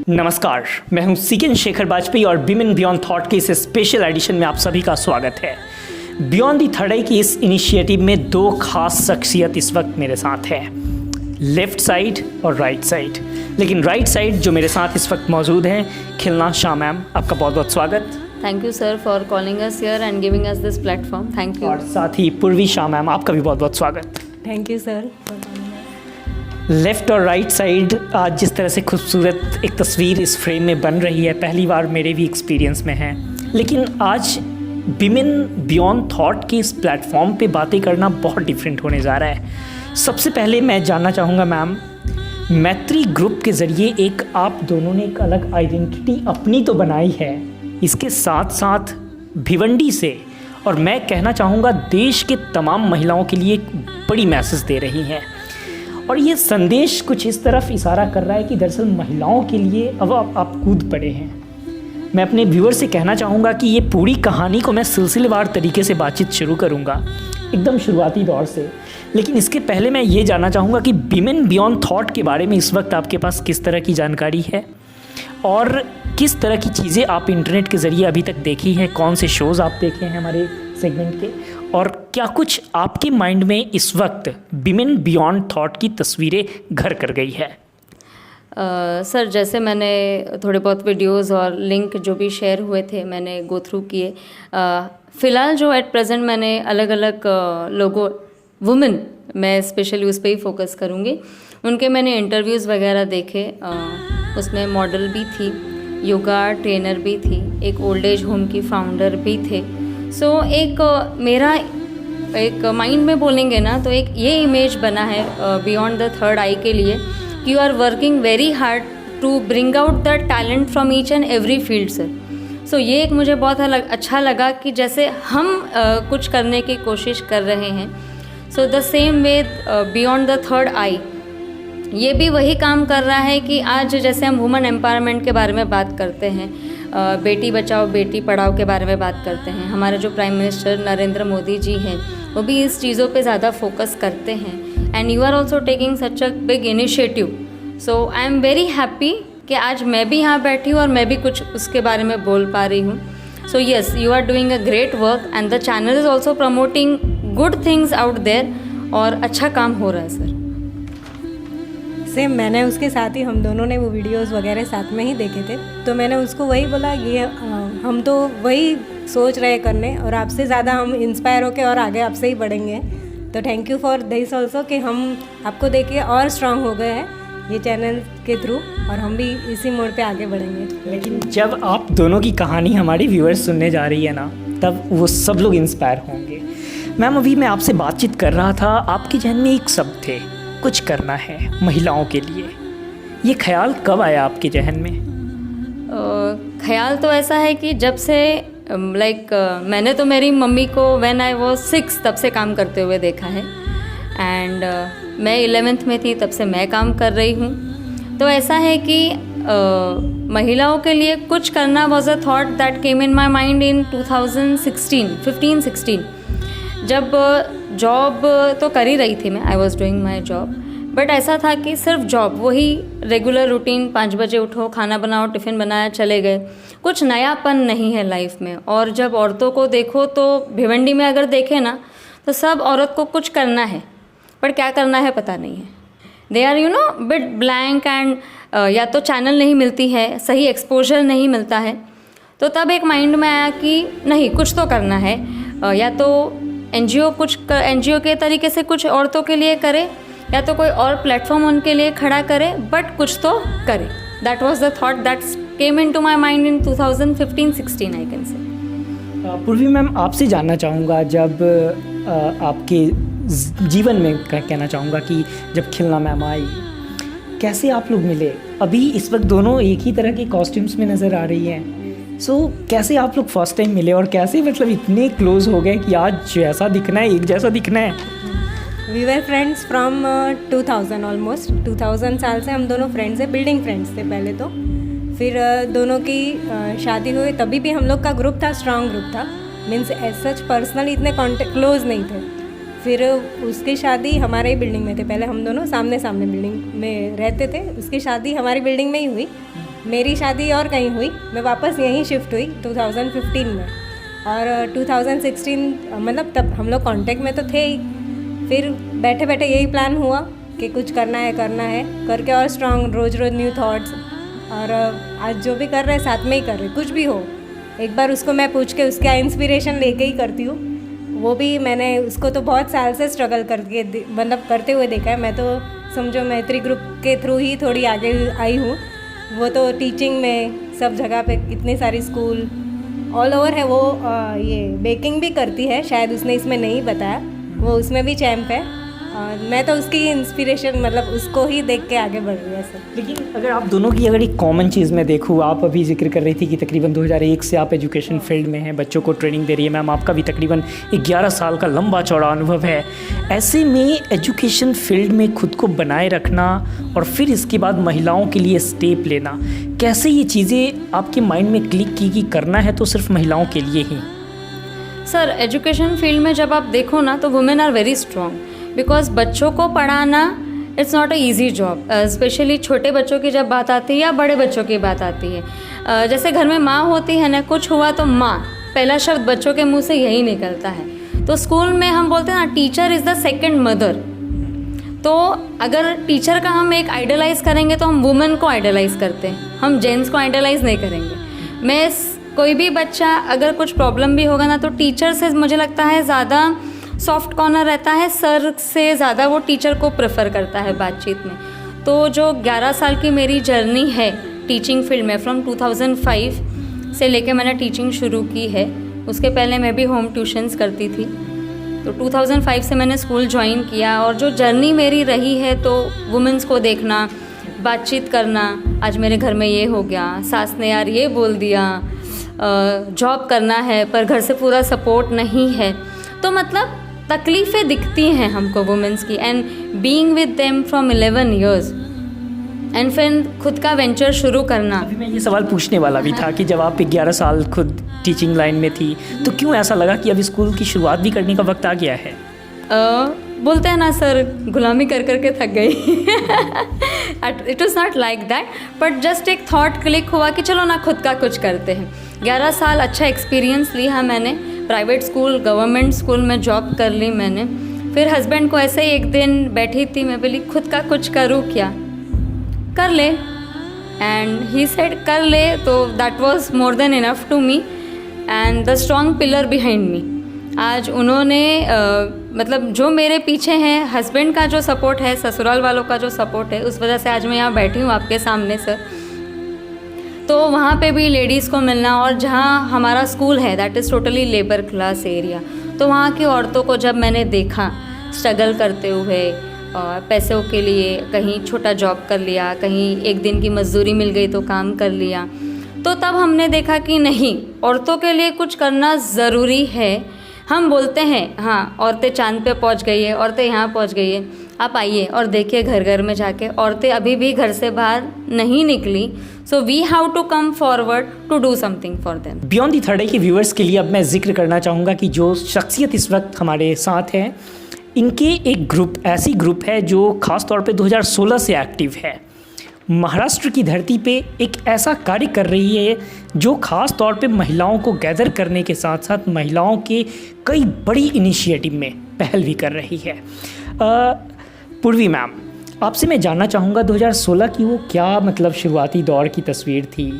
नमस्कार, मैं हूं सीकेन शेखर वाजपेयी और विमेन बियॉन्ड थॉट के इस स्पेशल एडिशन में आप सभी का स्वागत है। बियॉन्ड दी थर्ड आई की इस इनिशिएटिव में दो खास शख्सियत इस वक्त मेरे साथ है, लेफ्ट साइड और राइट साइड। लेकिन राइट साइड जो मेरे साथ इस वक्त मौजूद हैं, खिलना शाह मैम, आपका बहुत बहुत स्वागत। Thank you sir for calling us here and giving us this platform. Thank you. और साथ ही पूर्वी शाह मैम, आपका भी बहुत बहुत स्वागत। Thank you sir. लेफ़्ट और राइट साइड आज जिस तरह से खूबसूरत एक तस्वीर इस फ्रेम में बन रही है, पहली बार मेरे भी एक्सपीरियंस में है। लेकिन आज विमेन बियॉन्ड थॉट के इस प्लेटफॉर्म पे बातें करना बहुत डिफरेंट होने जा रहा है। सबसे पहले मैं जानना चाहूँगा मैम, मैत्री ग्रुप के ज़रिए एक आप दोनों ने एक अलग आइडेंटिटी अपनी तो बनाई है, इसके साथ साथ भिवंडी से, और मैं कहना चाहूँगा देश के तमाम महिलाओं के लिए एक बड़ी मैसेज दे रही हैं। और ये संदेश कुछ इस तरफ इशारा कर रहा है कि दरअसल महिलाओं के लिए अब आप कूद पड़े हैं। मैं अपने व्यूअर से कहना चाहूँगा कि ये पूरी कहानी को मैं सिलसिलेवार तरीके से बातचीत शुरू करूँगा, एकदम शुरुआती दौर से। लेकिन इसके पहले मैं ये जानना चाहूँगा कि विमेन बियॉन्ड थॉट के बारे में इस वक्त आपके पास किस तरह की जानकारी है और किस तरह की चीज़ें आप इंटरनेट के ज़रिए अभी तक देखी हैं, कौन से शोज़ आप देखे हैं हमारे सेगमेंट के, और क्या कुछ आपके माइंड में इस वक्त विमेन बियॉन्ड थॉट की तस्वीरें घर कर गई है? सर, जैसे मैंने थोड़े बहुत वीडियोस और लिंक जो भी शेयर हुए थे मैंने गो थ्रू किए। फ़िलहाल जो एट प्रेजेंट मैंने अलग अलग लोगों, वुमेन, मैं स्पेशली उस पर ही फोकस करूँगी, उनके मैंने इंटरव्यूज़ वगैरह देखे। उसमें मॉडल भी थी, योगा ट्रेनर भी थी, एक ओल्ड एज होम की फाउंडर भी थे। सो एक मेरा एक माइंड में बोलेंगे ना तो एक ये इमेज बना है बियॉन्ड द थर्ड आई के लिए कि you are working very hard to bring out the talent from each and every field sir. So ये एक मुझे बहुत अच्छा लगा कि जैसे हम कुछ करने की कोशिश कर रहे हैं, so the same way beyond the third eye ये भी वही काम कर रहा है कि आज जैसे हम वुमेन एम्पावरमेंट के बारे में बात करते हैं, बेटी बचाओ बेटी पढ़ाओ के बारे में बात करते हैं, हमारे जो प्राइम मिनिस्टर नरेंद्र मोदी जी हैं वो भी इस चीज़ों पे ज़्यादा फोकस करते हैं। And you are also taking such a big initiative. So I am very happy कि आज मैं भी यहाँ बैठी हूँ और मैं भी कुछ उसके बारे में बोल पा रही हूँ। So yes, you are doing a great work and the channel is also promoting good things out there और अच्छा काम हो रहा है सर। सेम मैंने उसके साथ ही, हम दोनों ने वो वीडियोस वगैरह साथ में ही देखे थे, तो मैंने उसको वही बोला ये हम तो वही सोच रहे करने और आपसे ज़्यादा हम इंस्पायर होके और आगे आपसे ही बढ़ेंगे। तो thank you for this also कि हम आपको देख के और स्ट्रांग हो गए हैं ये चैनल के थ्रू और हम भी इसी मोड़ पे आगे बढ़ेंगे। लेकिन जब आप दोनों की कहानी हमारी व्यूअर्स सुनने जा रही है ना, तब वो सब लोग इंस्पायर होंगे। मैम, अभी मैं आपसे बातचीत कर रहा था, आपके जहन में एक शब्द थे, कुछ करना है महिलाओं के लिए। ये ख्याल कब आया आपके जहन में? ख्याल तो ऐसा है कि जब से मैंने तो मेरी मम्मी को व्हेन आई वाज 6 तब से काम करते हुए देखा है एंड मैं 11th में थी तब से मैं काम कर रही हूँ। तो ऐसा है कि महिलाओं के लिए कुछ करना was a thought that came in my mind in 2015-16 जब जॉब तो कर ही रही थी मैं, I was doing my job, but ऐसा था कि सिर्फ जॉब, वही रेगुलर रूटीन, 5 बजे उठो, खाना बनाओ, टिफ़िन बनाया, चले गए, कुछ नयापन नहीं है लाइफ में। और जब औरतों को देखो तो भिवंडी में अगर देखें ना तो सब औरत को कुछ करना है, पर क्या करना है पता नहीं है। They are bit blank and या तो चैनल नहीं मिलती है, सही एक्सपोजर नहीं मिलता है। तो तब एक माइंड में आया कि नहीं, कुछ तो करना है, या तो एनजीओ के तरीके से कुछ औरतों के लिए करे या तो कोई और प्लेटफॉर्म उनके लिए खड़ा करे, बट कुछ तो करे। That was the thought that came into my mind in 2015-16 I can से। पूर्वी मैम, आपसे जानना चाहूँगा, जब आपके जीवन में कहना चाहूँगा कि जब खिलना मैम आई, कैसे आप लोग मिले? अभी इस वक्त दोनों एक ही तरह के कॉस्ट्यूम्स में नज़र आ रही हैं। सो कैसे आप लोग फर्स्ट टाइम मिले और कैसे मतलब इतने क्लोज हो गए कि आज जैसा दिखना है, एक जैसा दिखना है? We were friends from 2000 almost 2000 साल से हम दोनों फ्रेंड्स हैं, बिल्डिंग फ्रेंड्स थे पहले तो। फिर दोनों की शादी हुई, तभी भी हम लोग का ग्रुप था, स्ट्रॉन्ग ग्रुप था, मीन्स एज सच पर्सनली इतने क्लोज नहीं थे। फिर उसकी शादी हमारे ही बिल्डिंग में थे, पहले हम दोनों सामने सामने बिल्डिंग में रहते थे, उसकी शादी हमारी बिल्डिंग में ही हुई। मेरी शादी और कहीं हुई, मैं वापस यहीं शिफ्ट हुई 2015 में। और 2016 मतलब तब हम लोग कांटेक्ट में तो थे ही। फिर बैठे बैठे यही प्लान हुआ कि कुछ करना है करके और स्ट्रॉन्ग, रोज़ रोज़ न्यू थॉट्स। और आज जो भी कर रहे हैं साथ में ही कर रहे, कुछ भी हो एक बार उसको मैं पूछ के उसका इंस्पिरेशन लेके ही करती हूँ। वो भी मैंने उसको तो बहुत साल से स्ट्रगल करके मतलब करते हुए देखा है। मैं तो समझो मैत्री ग्रुप के थ्रू ही थोड़ी आगे आई हूँ। वो तो टीचिंग में सब जगह पे इतनी सारी स्कूल ऑल ओवर है। वो ये बेकिंग भी करती है, शायद उसने इसमें नहीं बताया, वो उसमें भी चैम्प है। मैं तो उसकी इंस्पिरेशन मतलब उसको ही देख के आगे बढ़ रही है सब। लेकिन अगर आप दोनों की अगर एक कॉमन चीज़ मैं देखूँ, आप अभी जिक्र कर रही थी कि तकरीबन 2001 से आप एजुकेशन फील्ड में हैं, बच्चों को ट्रेनिंग दे रही है। मैम आपका भी तकरीबन 11 साल का लंबा चौड़ा अनुभव है। ऐसे में एजुकेशन फील्ड में खुद को बनाए रखना और फिर इसके बाद महिलाओं के लिए स्टेप लेना, कैसे ये चीज़ें आपके माइंड में क्लिक की कि करना है तो सिर्फ महिलाओं के लिए ही? सर एजुकेशन फील्ड में जब आप देखो ना तो women are very strong, because बच्चों को पढ़ाना it's not a easy job. Specially छोटे बच्चों की जब बात आती है या बड़े बच्चों की बात आती है, जैसे घर में माँ होती है ना, कुछ हुआ तो माँ, पहला शब्द बच्चों के मुंह से यही निकलता है। तो स्कूल में हम बोलते हैं ना, teacher is the second mother. तो अगर टीचर का हम एक आइडलाइज करेंगे तो हम वुमेन को आइडलाइज करते हैं, हम जेंट्स को आइडलाइज नहीं करेंगे। कोई भी बच्चा अगर कुछ प्रॉब्लम भी होगा ना तो टीचर से मुझे लगता है ज़्यादा सॉफ्ट कॉर्नर रहता है, सर से ज़्यादा वो टीचर को प्रेफर करता है बातचीत में। तो जो 11 साल की मेरी जर्नी है टीचिंग फील्ड में, फ्रॉम 2005 से लेके मैंने टीचिंग शुरू की है। उसके पहले मैं भी होम ट्यूशन्स करती थी। तो 2005 से मैंने स्कूल ज्वाइन किया और जो जर्नी मेरी रही है तो वुमेंस को देखना, बातचीत करना, आज मेरे घर में ये हो गया, सास ने यार ये बोल दिया, जॉब करना है पर घर से पूरा सपोर्ट नहीं है। तो मतलब तकलीफ़ें दिखती हैं हमको वुमेंस की, and being with them from 11 years and फिर खुद का वेंचर शुरू करना। अभी मैं ये सवाल पूछने वाला भी था कि जब आप 11 साल खुद टीचिंग लाइन में थी तो क्यों ऐसा लगा कि अब स्कूल की शुरुआत भी करने का वक्त आ गया है? बोलते हैं ना सर, गुलामी कर कर के थक गई। It was not like that, but just एक थॉट क्लिक हुआ कि चलो ना खुद का कुछ करते हैं। 11 साल अच्छा एक्सपीरियंस लिया मैंने, प्राइवेट स्कूल, गवर्नमेंट स्कूल में जॉब कर ली मैंने। फिर हस्बैंड को ऐसे ही एक दिन बैठी थी, मैं बोली खुद का कुछ करूँ क्या, कर ले, एंड ही सेड कर ले। तो that was more than enough to me and the strong pillar behind me. आज उन्होंने मतलब जो मेरे पीछे हैं, हस्बैंड का जो सपोर्ट है, ससुराल वालों का जो सपोर्ट है, उस वजह से आज मैं यहाँ बैठी हूँ आपके सामने सर। तो वहाँ पे भी लेडीज़ को मिलना, और जहाँ हमारा स्कूल है that is totally labour class area, तो वहाँ की औरतों को जब मैंने देखा स्ट्रगल करते हुए, पैसों के लिए कहीं छोटा जॉब कर लिया, कहीं एक दिन की मजदूरी मिल गई तो काम कर लिया, तो तब हमने देखा कि नहीं, औरतों के लिए कुछ करना ज़रूरी है। हम बोलते हैं हाँ औरतें चांद पे पहुंच गई है, औरतें यहाँ पहुंच गई है, आप आइए और देखिए घर घर में जाके औरतें अभी भी घर से बाहर नहीं निकली। So we have to come forward to do something for them. Beyond the third eye के व्यूअर्स के लिए अब मैं जिक्र करना चाहूँगा कि जो शख्सियत इस वक्त हमारे साथ हैं, इनके एक ग्रुप, ऐसी ग्रुप है जो ख़ास तौर पे 2016 से एक्टिव है। महाराष्ट्र की धरती पे एक ऐसा कार्य कर रही है जो ख़ास तौर पे महिलाओं को गैदर करने के साथ साथ महिलाओं के कई बड़ी इनिशिएटिव में पहल भी कर रही है। पूर्वी मैम, आपसे मैं जानना चाहूँगा 2016 की वो क्या मतलब शुरुआती दौर की तस्वीर थी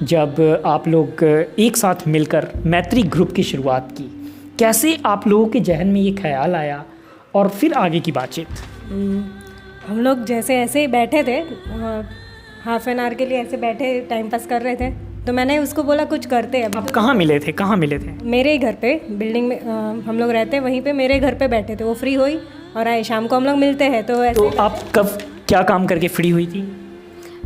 जब आप लोग एक साथ मिलकर मैत्री ग्रुप की शुरुआत की? कैसे आप लोगों के जहन में ये ख्याल आया और फिर आगे की बातचीत? हम लोग जैसे ऐसे ही बैठे थे, हाफ एन आवर के लिए ऐसे बैठे टाइम पास कर रहे थे, तो मैंने उसको बोला कुछ करते हैं। आप कहाँ मिले थे, कहाँ मिले थे? मेरे ही घर पे, बिल्डिंग में हम लोग रहते हैं, वहीं पे मेरे घर पे बैठे थे। वो फ्री हुई और आए, शाम को हम लोग मिलते हैं। तो ऐसे तो आप कब क्या काम करके फ्री हुई थी?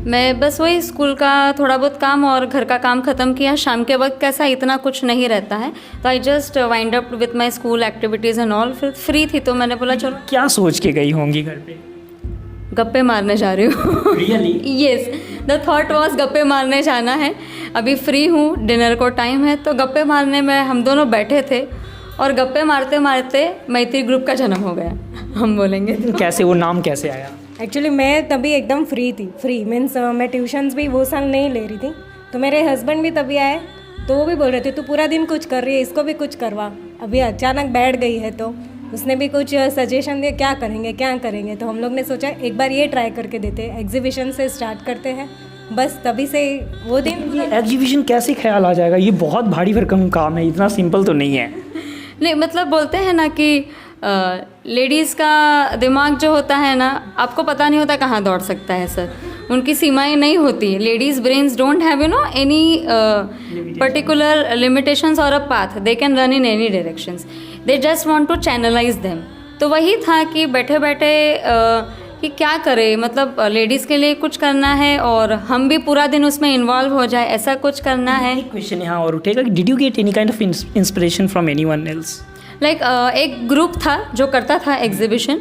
मैं बस वही स्कूल का थोड़ा बहुत काम और घर का काम ख़त्म किया। शाम के वक्त कैसा इतना कुछ नहीं रहता है, तो I just wind up with my school activities and all. फिर फ्री थी तो मैंने बोला चलो। क्या सोच के गई होंगी घर पे? गप्पे मारने जा रही हूँ। Really? Yes, the thought was गप्पे मारने जाना है, अभी फ्री हूँ, डिनर को टाइम है, तो गप्पे मारने में हम दोनों बैठे थे और गप्पे मारते मारते मैत्री ग्रुप का जन्म हो गया, हम बोलेंगे। कैसे, वो नाम कैसे आया? एक्चुअली मैं तभी एकदम फ्री मीन्स मैं ट्यूशन्स भी वो साल नहीं ले रही थी। तो मेरे हस्बैंड भी तभी आए, तो वो भी बोल रहे थे तू पूरा दिन कुछ कर रही है, इसको भी कुछ करवा। अभी अचानक बैठ गई है तो उसने भी कुछ सजेशन दिए क्या करेंगे। तो हम लोग ने सोचा एक बार ये ट्राई करके देते हैं, एग्जीबिशन से स्टार्ट करते हैं। बस तभी से वो दिन ये एग्जीबिशन कैसे ख्याल आ जाएगा? ये बहुत भारी भरकम काम है, इतना सिंपल तो नहीं है। नहीं मतलब बोलते हैं ना कि लेडीज़ का दिमाग जो होता है ना, आपको पता नहीं होता कहाँ दौड़ सकता है सर। उनकी सीमाएं नहीं होती। Ladies brains don't have any particular limitations और a path, they can run in any directions, they just want to channelize them. तो वही था कि बैठे बैठे कि क्या करें, मतलब लेडीज़ के लिए कुछ करना है और हम भी पूरा दिन उसमें इन्वॉल्व हो जाए, ऐसा कुछ करना है। एक क्वेश्चन यहाँ और उठेगा, did you get any kind of inspiration from anyone else? Like एक ग्रुप था जो करता था एग्जीबिशन,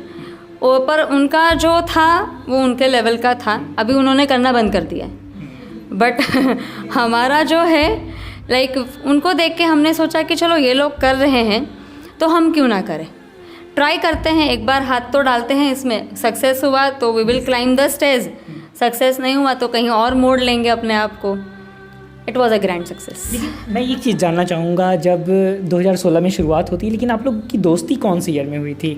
पर उनका जो था वो उनके लेवल का था, अभी उन्होंने करना बंद कर दिया है। बट हमारा जो है लाइक उनको देख के हमने सोचा कि चलो ये लोग कर रहे हैं तो हम क्यों ना करें, ट्राई करते हैं, एक बार हाथ तो डालते हैं इसमें। सक्सेस हुआ तो we will climb the stage, success नहीं हुआ तो कहीं और मोड़ लेंगे अपने आप को। It was a grand success. मैं एक चीज़ जानना चाहूँगा, जब 2016 में शुरुआत होती है, लेकिन आप लोग की दोस्ती कौन सी ईयर में हुई थी?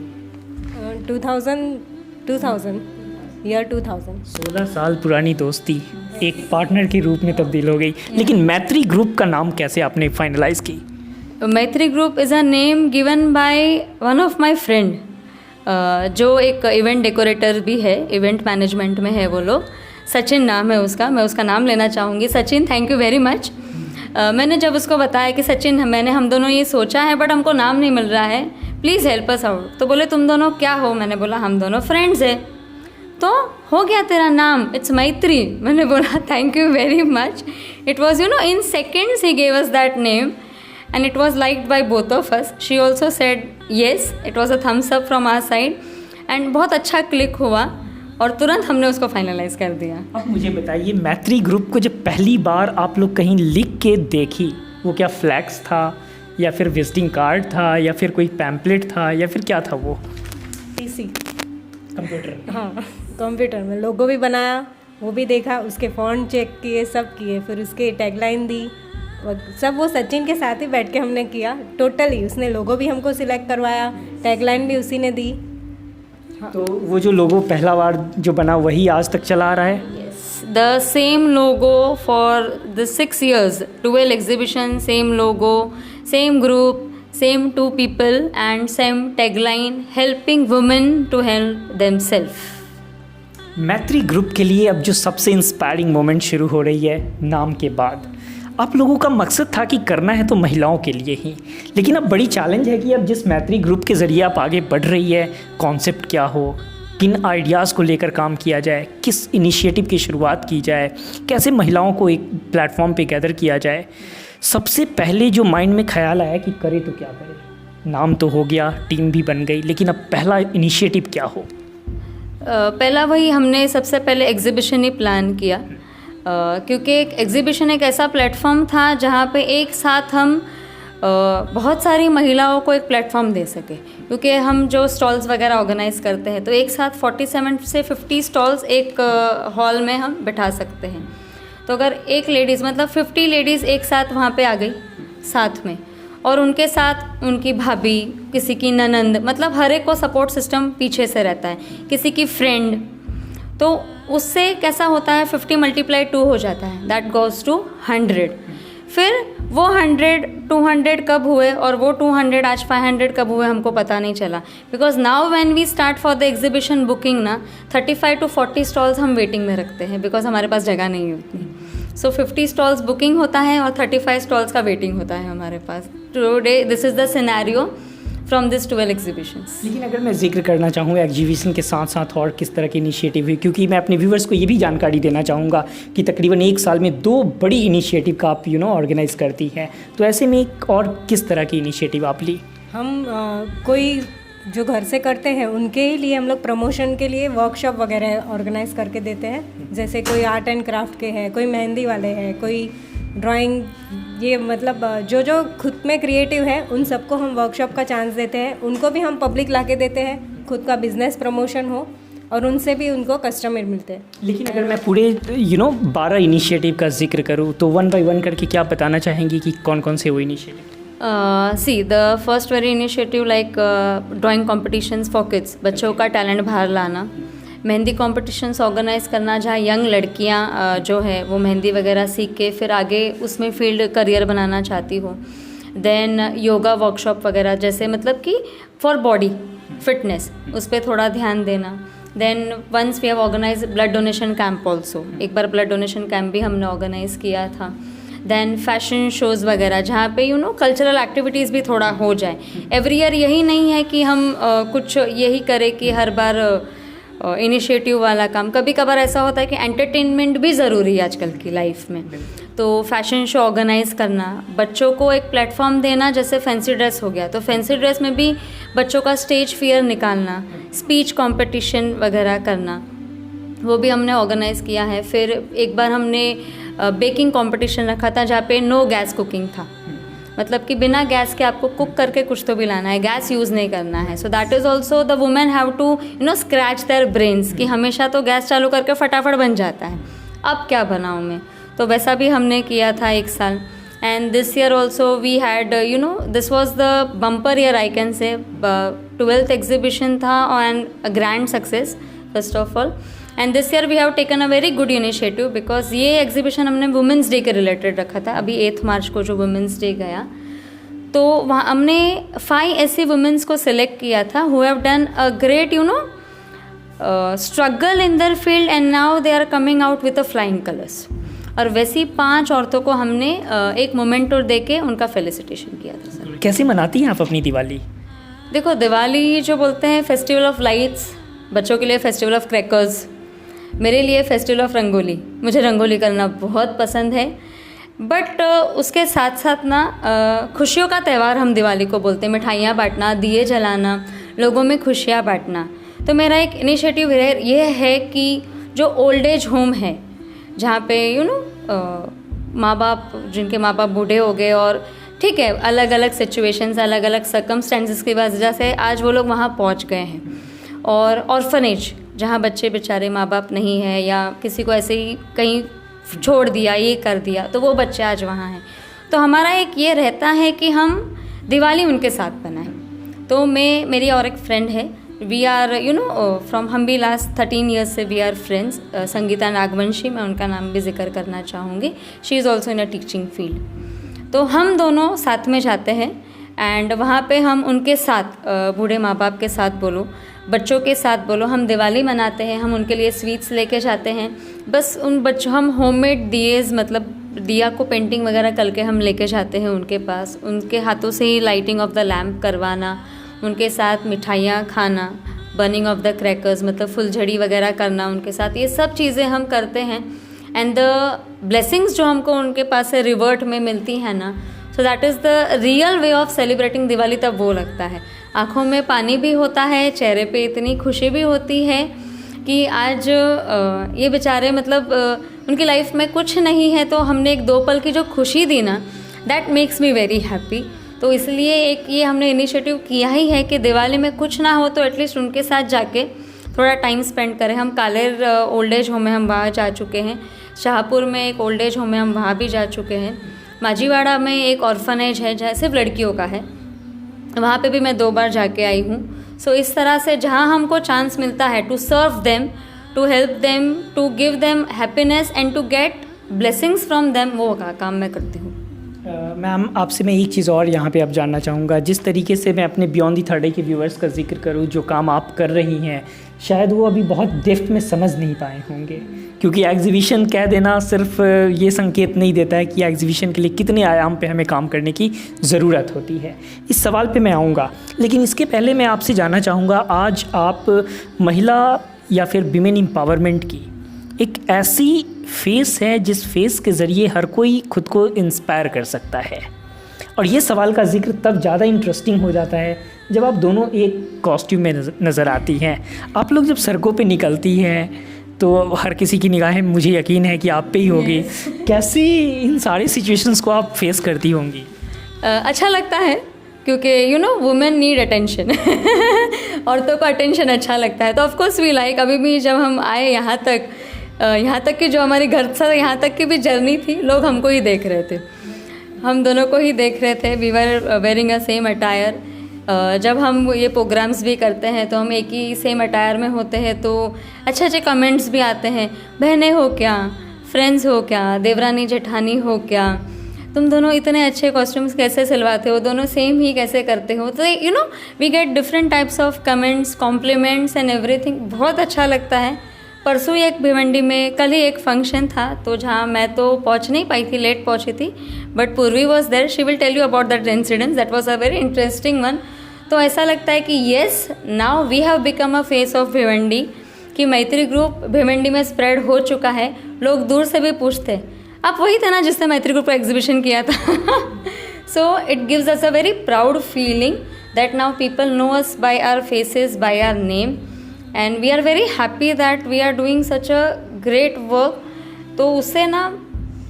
2000 ईयर 2000। 16 साल पुरानी दोस्ती एक पार्टनर के रूप में तब्दील हो गई। लेकिन मैत्री ग्रुप का नाम कैसे आपने फाइनलाइज की? मैत्री group is a name given by one of my friend, जो एक इवेंट डेकोरेटर भी है, इवेंट मैनेजमेंट में है वो लोग। सचिन नाम है उसका, मैं उसका नाम लेना चाहूँगी। Sachin, thank you very much. मैंने जब उसको बताया कि सचिन हम दोनों ये सोचा है बट हमको नाम नहीं मिल रहा है, प्लीज़ हेल्प अस आउट। तो बोले तुम दोनों क्या हो? मैंने बोला हम दोनों फ्रेंड्स हैं। तो हो गया तेरा नाम, इट्स मैत्री। मैंने बोला thank you very much. It was in seconds he gave us that name and it was liked by both of us. She also said yes, it was a thumbs up from our side and बहुत अच्छा click हुआ और तुरंत हमने उसको finalise कर दिया। अब मुझे बताइए, मैत्री ग्रुप को जब पहली बार आप लोग कहीं लिख के देखी, वो क्या फ्लैक्स था या फिर विजिटिंग कार्ड था या फिर कोई पैम्पलेट था या फिर क्या था वो? PC, computer. हाँ कंप्यूटर में लोगो भी बनाया, वो भी देखा, उसके फॉन्ट चेक किए, सब किए, फिर उसके टैगलाइन दी, सब वो सचिन के साथ ही बैठ के हमने किया टोटली। उसने लोगो भी हमको सिलेक्ट करवाया, टैगलाइन भी उसी ने दी। तो वो जो लोगो पहला बार जो बना वही आज तक चला आ रहा है? Yes, the same logo for the 6 years, 12 exhibition, same logo, same group, same 2 people and same tagline, helping women to help themselves. Maitri group के लिए अब जो सबसे इंस्पायरिंग मोमेंट शुरू हो रही है नाम के बाद, आप लोगों का मकसद था कि करना है तो महिलाओं के लिए ही, लेकिन अब बड़ी चैलेंज है कि अब जिस मैत्री ग्रुप के ज़रिए आप आगे बढ़ रही है, कॉन्सेप्ट क्या हो, किन आइडियाज़ को लेकर काम किया जाए, किस इनिशिएटिव की शुरुआत की जाए, कैसे महिलाओं को एक प्लेटफॉर्म पे गैदर किया जाए। सबसे पहले जो माइंड में ख्याल आया कि करे तो क्या करें? नाम तो हो गया, टीम भी बन गई, लेकिन अब पहला इनिशिएटिव क्या हो? पहला वही हमने सबसे पहले एग्जीबिशन ही प्लान किया, क्योंकि एक एग्जीबिशन एक ऐसा प्लेटफॉर्म था जहाँ पे एक साथ हम बहुत सारी महिलाओं को एक प्लेटफॉर्म दे सके। क्योंकि हम जो स्टॉल्स वगैरह ऑर्गेनाइज करते हैं तो एक साथ 47 से 50 स्टॉल्स एक हॉल में हम बैठा सकते हैं। तो अगर एक लेडीज़ मतलब 50 लेडीज़ एक साथ वहाँ पे आ गई साथ में, और उनके साथ उनकी भाभी, किसी की ननंद, मतलब हर एक को सपोर्ट सिस्टम पीछे से रहता है, किसी की फ्रेंड, तो उससे कैसा होता है 50 × 2 हो जाता है, दैट गोज़ टू 100। फिर वो 100 200 कब हुए और वो 200 आज 500 कब हुए हमको पता नहीं चला। Because now when we start for the exhibition booking ना 35 to 40 स्टॉल्स हम वेटिंग में रखते हैं, बिकॉज हमारे पास जगह नहीं है उतनी। सो 50 स्टॉल्स बुकिंग होता है और 35 स्टॉल्स का वेटिंग होता है हमारे पास। Today this is the scenario from this 12 exhibitions. लेकिन अगर मैं जिक्र करना चाहूँ एग्जीबिशन के साथ साथ और किस तरह की इनिशिएटिव हुई, क्योंकि मैं अपने व्यूवर्स को ये भी जानकारी देना चाहूँगा कि तकरीबन 1 साल में 2 बड़ी इनिशिएटिव का आप ऑर्गेनाइज़ करती हैं, तो ऐसे में एक और किस तरह की इनिशिएटिव आप ली? हम कोई जो घर से करते हैं उनके ही लिए हम लोग प्रमोशन के लिए वर्कशॉप वगैरह ऑर्गेनाइज करके देते हैं। जैसे कोई आर्ट एंड क्राफ्ट के हैं, कोई मेहंदी वाले हैं, कोई ड्राइंग, ये मतलब जो जो खुद में क्रिएटिव है उन सबको हम वर्कशॉप का चांस देते हैं। उनको भी हम पब्लिक ला के देते हैं, खुद का बिजनेस प्रमोशन हो। और उनसे भी उनको कस्टमर मिलते हैं। लेकिन अगर मैं पूरे 12 इनिशिएटिव का जिक्र करूँ तो 1 by 1 करके क्या बताना चाहेंगी कि कौन कौन से वो initiative? See the first very initiative like drawing competitions for kids, बच्चों का टैलेंट बाहर लाना, मेहंदी कॉम्पिटिशन्स ऑर्गेनाइज करना जहाँ यंग लड़कियाँ जो है वो मेहंदी वगैरह सीख के फिर आगे उसमें फील्ड करियर बनाना चाहती हो। देन योगा वर्कशॉप वगैरह, जैसे मतलब कि फॉर बॉडी फिटनेस, उस पर थोड़ा ध्यान देना। Then once we have organise blood donation camp also, एक बार ब्लड डोनेशन कैंप भी हमने ऑर्गेनाइज किया था। देन फैशन शोज़ वगैरह जहाँ पे कल्चरल एक्टिविटीज़ भी थोड़ा हो जाए। एवरी ईयर यही नहीं है कि हम कुछ यही करें कि हर बार इनिशिएटिव वाला काम, कभी कभार ऐसा होता है कि एंटरटेनमेंट भी ज़रूरी है आजकल की लाइफ में। तो फैशन शो ऑर्गेनाइज करना, बच्चों को एक प्लेटफॉर्म देना, जैसे फैंसी ड्रेस हो गया तो फैंसी ड्रेस में भी बच्चों का स्टेज फियर निकालना, स्पीच कंपटीशन वगैरह करना, वो भी हमने ऑर्गेनाइज़ किया है। फिर एक बार हमने बेकिंग कंपटीशन रखा था जहाँ पे नो गैस कुकिंग था, मतलब कि बिना गैस के आपको कुक करके कुछ तो भी लाना है, गैस यूज़ नहीं करना है। So that is also the women have to scratch their brains कि हमेशा तो गैस चालू करके फटाफट बन जाता है, अब क्या बनाऊँ मैं, तो वैसा भी हमने किया था एक साल। And this year also we had this was the bumper year I can say, 12th exhibition था and a grand success first of all. And this year we have taken a very good initiative because ये exhibition हमने women's day के related रखा था, अभी 8 मार्च को जो women's day गया, तो वहाँ हमने 5 ऐसी वुमेंस को सिलेक्ट किया था who have done a great struggle in their field and now they are coming out with a flying colours. और वैसी 5 औरतों को हमने एक मोमेंटो दे के उनका फेलिसिटेशन किया था। सर कैसे मनाती हैं आप अपनी दिवाली? देखो, दिवाली जो बोलते हैं फेस्टिवल ऑफ लाइट्स, बच्चों के लिए फेस्टिवल ऑफ क्रैकर्स, मेरे लिए फेस्टिवल ऑफ रंगोली, मुझे रंगोली करना बहुत पसंद है। बट उसके साथ साथ ना खुशियों का त्यौहार हम दिवाली को बोलते हैं, मिठाइयाँ बांटना, दिए जलाना, लोगों में खुशियाँ बांटना। तो मेरा एक इनिशिएटिव ये है कि जो ओल्ड एज होम है जहाँ पे माँ बाप, जिनके माँ बाप बूढ़े हो गए और ठीक है अलग अलग सिचुएशंस, अलग अलग सर्कमस्टेंसेस की वजह से आज वो लोग वहाँ पहुँच गए हैं, और ऑर्फनेज जहाँ बच्चे बेचारे माँ बाप नहीं है या किसी को ऐसे ही कहीं छोड़ दिया, ये कर दिया, तो वो बच्चे आज वहाँ हैं। तो हमारा एक ये रहता है कि हम दिवाली उनके साथ बनाएं। तो मेरी और एक फ्रेंड है, वी आर फ्रॉम हम भी लास्ट 13 ईयर्स से we are friends, Sangeeta Nagvanshi, मैं उनका नाम भी जिक्र करना चाहूँगी। She is also in a teaching field. तो हम दोनों साथ में जाते हैं एंड वहाँ पे हम उनके साथ, बूढ़े माँ बाप के साथ बोलो, बच्चों के साथ बोलो, हम दिवाली मनाते हैं। हम उनके लिए स्वीट्स लेके जाते हैं, बस उन बच्चों, हम होममेड दिएज, मतलब दिया को पेंटिंग वगैरह करके हम लेके जाते हैं उनके पास, उनके हाथों से ही लाइटिंग ऑफ द लैम्प करवाना, उनके साथ मिठाइयाँ खाना, बर्निंग ऑफ द क्रैकर्स मतलब फुलझड़ी वगैरह करना उनके साथ, ये सब चीज़ें हम करते हैं। एंड द ब्लेसिंग्स जो हमको उनके पास से रिवर्ट में मिलती हैं ना, सो that is the real way of celebrating Diwali. तब वो लगता है, आँखों में पानी भी होता है, चेहरे पे इतनी खुशी भी होती है कि आज ये बेचारे मतलब उनकी लाइफ में कुछ नहीं है, तो हमने एक 2 पल की जो खुशी दी ना, that makes me very happy. तो इसलिए एक ये हमने इनिशिएटिव किया ही है कि दिवाली में कुछ ना हो तो एटलीस्ट उनके साथ जाके थोड़ा टाइम स्पेंड करें। हम कालेर ओल्ड एज होम है, हम वहाँ जा चुके हैं, शाहपुर में एक ओल्ड एज होम है, हम वहाँ भी जा चुके हैं, माजीवाड़ा में एक ऑर्फनेज है जहाँ सिर्फ लड़कियों का है, वहाँ पे भी मैं 2 बार जाके आई हूँ। सो इस तरह से जहाँ हमको चांस मिलता है to serve them, to help them, to give them happiness and to get blessings from them, वो काम मैं करती हूँ। मैम आपसे मैं एक चीज़ और यहाँ पे अब जानना चाहूँगा, जिस तरीके से मैं अपने बियॉन्ड दी थर्ड आई के व्यूअर्स का जिक्र करूँ, जो काम आप कर रही हैं शायद वो अभी बहुत डेप्थ में समझ नहीं पाए होंगे, क्योंकि एग्जीबिशन कह देना सिर्फ ये संकेत नहीं देता है कि एग्जीबिशन के लिए कितने आयाम पे हमें काम करने की ज़रूरत होती है। इस सवाल पे मैं आऊँगा, लेकिन इसके पहले मैं आपसे जानना चाहूँगा, आज आप महिला या फिर विमेन एम्पावरमेंट की एक ऐसी फेस है जिस फेस के ज़रिए हर कोई खुद को इंस्पायर कर सकता है, और ये सवाल का जिक्र तब ज़्यादा इंटरेस्टिंग हो जाता है जब आप दोनों एक कॉस्ट्यूम में नज़र आती हैं। आप लोग जब सड़कों पे निकलती हैं तो हर किसी की निगाहें, मुझे यकीन है कि आप पे ही होगी। कैसे इन सारे सिचुएशंस को आप फेस करती होंगी? अच्छा लगता है, क्योंकि you know women need attention औरतों को अटेंशन अच्छा लगता है, तो ऑफ कोर्स वी लाइक। अभी भी जब हम आए यहाँ तक कि जो हमारे घर से यहाँ तक की भी जर्नी थी, लोग हमको ही देख रहे थे, हम दोनों को ही देख रहे थे। We were wearing a same attire. जब हम ये प्रोग्राम्स भी करते हैं तो हम एक ही सेम अटायर में होते हैं, तो अच्छे अच्छे कमेंट्स भी आते हैं, बहनें हो क्या, फ्रेंड्स हो क्या, देवरानी जेठानी हो क्या, तुम दोनों इतने अच्छे कॉस्ट्यूम्स कैसे सिलवाते हो, दोनों सेम ही कैसे करते हो। तो you know we get different types of comments, compliments and everything. बहुत अच्छा लगता है। परसों ही एक भिवंडी में, कल ही एक फंक्शन था, तो जहाँ मैं तो पहुँच नहीं पाई थी, लेट पहुँची थी, but Purvi was there, she will tell you about that incident, that was a very interesting one. तो ऐसा लगता है कि yes, now we have become a face of Bhiwandi, कि मैत्री ग्रुप भिवंडी में स्प्रेड हो चुका है। लोग दूर से भी पूछते, आप वही थे ना जिसने मैत्री ग्रुप का एग्जीबिशन किया था। So it gives us a very proud feeling that now people know us by our faces, by our name, and we are very happy that we are doing such a great work. तो उससे ना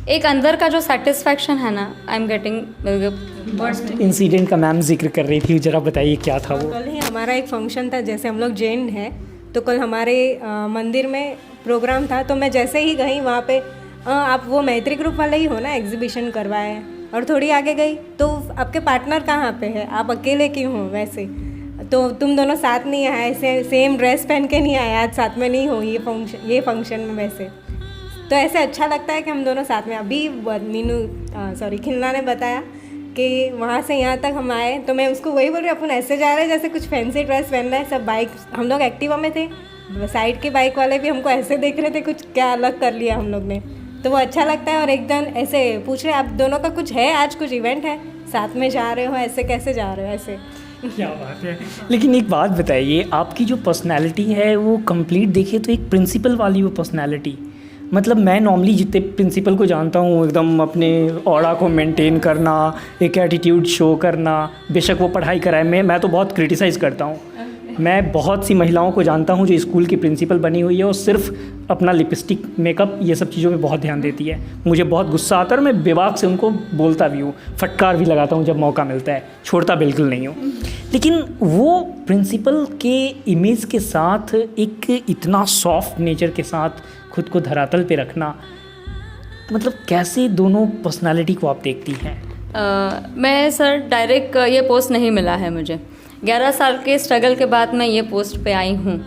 एक अंदर का जो satisfaction है ना, I am getting. Incident का मैम जिक्र कर रही थी, जरा बताइए क्या था वो। कल ही हमारा एक फंक्शन था, जैसे हम लोग जैन हैं, तो कल हमारे मंदिर में प्रोग्राम था, तो मैं जैसे ही गई वहाँ पे, आप वो मैत्री ग्रुप वाले ही हो ना, एग्जीबिशन करवाए, और थोड़ी आगे गई तो आपके पार्टनर कहाँ पे है, आप अकेले क्यों हो, वैसे तो तुम दोनों साथ नहीं आए, ऐसे सेम ड्रेस पहन के नहीं आए, आज साथ में नहीं हो ये फंक्शन में, वैसे तो ऐसे अच्छा लगता है कि हम दोनों साथ में। अभी खिलना ने बताया कि वहाँ से यहाँ तक हम आए, तो मैं उसको वही बोल रही हूँ, अपन ऐसे जा रहे हैं जैसे कुछ फैंसी ड्रेस पहन रहे हैं सब। बाइक, हम लोग एक्टिवा में थे, साइड के बाइक वाले भी हमको ऐसे देख रहे थे, कुछ क्या अलग कर लिया हम लोग ने, तो वो अच्छा लगता है। और एकदम ऐसे पूछ रहे, आप दोनों का कुछ है, आज कुछ इवेंट है, साथ में जा रहे हो, ऐसे कैसे जा रहे हो, ऐसे। क्या बात है। लेकिन एक बात बताइए, आपकी जो पर्सनालिटी है वो कंप्लीट देखिए तो एक प्रिंसिपल वाली वो पर्सनालिटी, मतलब मैं नॉर्मली जितने प्रिंसिपल को जानता हूँ, एकदम अपने ऑरा को मेंटेन करना, एक एटीट्यूड शो करना, बेशक वो पढ़ाई कराए, मैं तो बहुत क्रिटिसाइज़ करता हूँ। मैं बहुत सी महिलाओं को जानता हूँ जो स्कूल की प्रिंसिपल बनी हुई है और सिर्फ अपना लिपस्टिक, मेकअप, ये सब चीज़ों में बहुत ध्यान देती है। मुझे बहुत गुस्सा आता है और मैं बेबाक से उनको बोलता भी हूँ, फटकार भी लगाता हूँ जब मौका मिलता है, छोड़ता बिल्कुल नहीं हूँ। लेकिन वो प्रिंसिपल के इमेज के साथ एक इतना सॉफ्ट नेचर के साथ खुद को धरातल पे रखना, मतलब कैसे दोनों पर्सनालिटी को आप देखती हैं? मैं सर डायरेक्ट ये पोस्ट नहीं मिला है मुझे, 11 साल के स्ट्रगल के बाद मैं ये पोस्ट पे आई हूँ।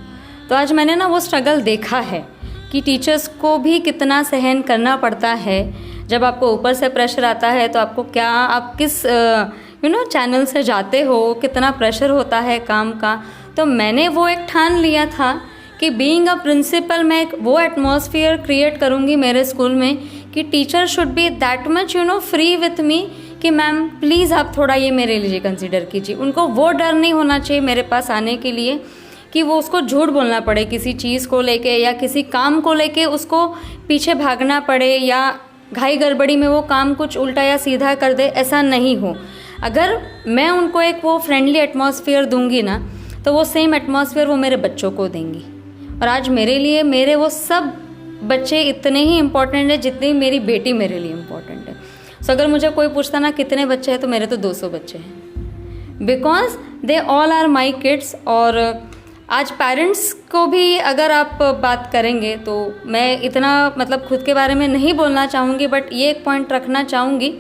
तो आज मैंने ना वो स्ट्रगल देखा है कि टीचर्स को भी कितना सहन करना पड़ता है। जब आपको ऊपर से प्रेशर आता है तो आपको क्या, आप किस चैनल से जाते हो, कितना प्रेशर होता है काम का। तो मैंने वो एक ठान लिया था कि बीइंग अ प्रिंसिपल मैं एक वो एटमॉस्फेयर क्रिएट करूँगी मेरे स्कूल में कि teacher should be that much free with me कि मैम प्लीज़ आप थोड़ा ये मेरे लिए कंसिडर कीजिए। उनको वो डर नहीं होना चाहिए मेरे पास आने के लिए कि वो उसको झूठ बोलना पड़े किसी चीज़ को लेके या किसी काम को लेके उसको पीछे भागना पड़े या घाई गड़बड़ी में वो काम कुछ उल्टा या सीधा कर दे, ऐसा नहीं हो। अगर मैं उनको एक वो फ्रेंडली एटमॉस्फेयर दूंगी ना, तो वो सेम एटमॉस्फेयर वो मेरे बच्चों को देंगी। और आज मेरे लिए मेरे वो सब बच्चे इतने ही इम्पोर्टेंट है जितनी मेरी बेटी मेरे लिए इम्पोर्टेंट है। सो अगर मुझे कोई पूछता ना कितने बच्चे हैं, तो मेरे तो 200 बच्चे हैं, because they all are my kids. और आज पेरेंट्स को भी अगर आप बात करेंगे तो मैं इतना मतलब खुद के बारे में नहीं बोलना चाहूँगी, बट ये एक पॉइंट रखना चाहूँगी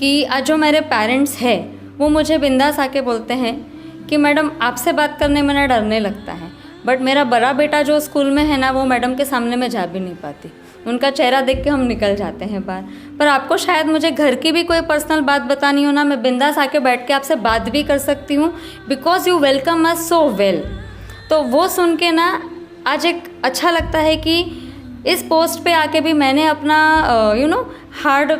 कि आज जो मेरे पेरेंट्स हैं वो मुझे बिंदास आके बोलते हैं कि मैडम आपसे बात करने में ना डरने लगता है, बट मेरा बड़ा बेटा जो स्कूल में है ना, वो मैडम के सामने मैं जा भी नहीं पाती, उनका चेहरा देख के हम निकल जाते हैं बाहर। पर आपको शायद मुझे घर की भी कोई पर्सनल बात बतानी हो ना, मैं बिंदास आके बैठ के आपसे बात भी कर सकती हूँ, because you welcome us so well. तो वो सुन के ना आज एक अच्छा लगता है कि इस पोस्ट पे आके भी मैंने अपना हार्ड